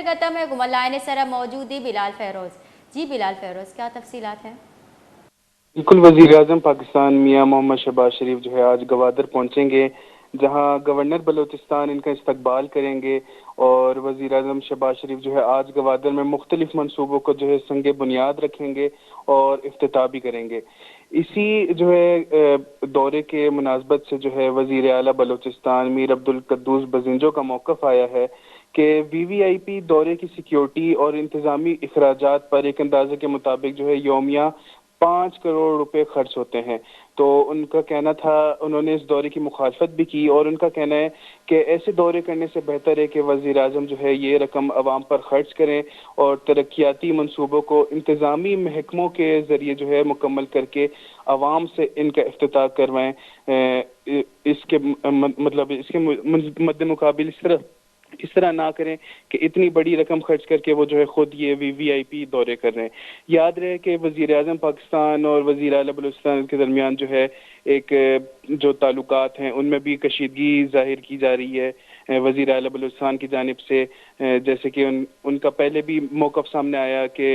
گتم ہے گملائن سرا موجودی بلال فیروز. جی بلال فیروز، کیا تفصیلات ہیں؟ بالکل، وزیر اعظم پاکستان میاں محمد شہباز شریف جو ہے آج گوادر پہنچیں گے، جہاں گورنر بلوچستان ان کا استقبال کریں گے، اور وزیر اعظم شہباز شریف جو ہے آج گوادر میں مختلف منصوبوں کو جو ہے سنگ بنیاد رکھیں گے اور افتتاح بھی کریں گے. اسی جو ہے دورے کے مناسبت سے جو ہے وزیر اعلیٰ بلوچستان میر عبدالقدوس بزنجو کا موقف آیا ہے کہ وی وی آئی پی دورے کی سیکیورٹی اور انتظامی اخراجات پر ایک اندازے کے مطابق جو ہے یومیہ 5 کروڑ روپے خرچ ہوتے ہیں. تو ان کا کہنا تھا، انہوں نے اس دورے کی مخالفت بھی کی، اور ان کا کہنا ہے کہ ایسے دورے کرنے سے بہتر ہے کہ وزیر اعظم جو ہے یہ رقم عوام پر خرچ کریں اور ترقیاتی منصوبوں کو انتظامی محکموں کے ذریعے جو ہے مکمل کر کے عوام سے ان کا افتتاح کروائیں. اس کے مطلب اس کے مد مقابل اس طرح نہ کریں کہ اتنی بڑی رقم خرچ کر کے وہ جو ہے خود یہ وی وی آئی پی دورے کر رہے ہیں. یاد رہے کہ وزیر اعظم پاکستان اور وزیر اعلیٰ بلوچستان کے درمیان جو ہے ایک جو تعلقات ہیں ان میں بھی کشیدگی ظاہر کی جا رہی ہے وزیر اعلیٰ بلوچستان کی جانب سے، جیسے کہ ان کا پہلے بھی موقف سامنے آیا کہ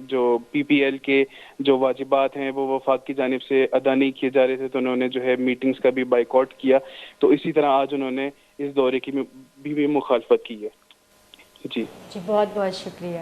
جو پی پی ایل کے جو واجبات ہیں وہ وفاق کی جانب سے ادا نہیں کیے جا رہے تھے، تو انہوں نے جو ہے میٹنگز کا بھی بائیکاٹ کیا. تو اسی طرح آج انہوں نے اس دورے کی بھی مخالفت کی ہے. جی بہت بہت شکریہ.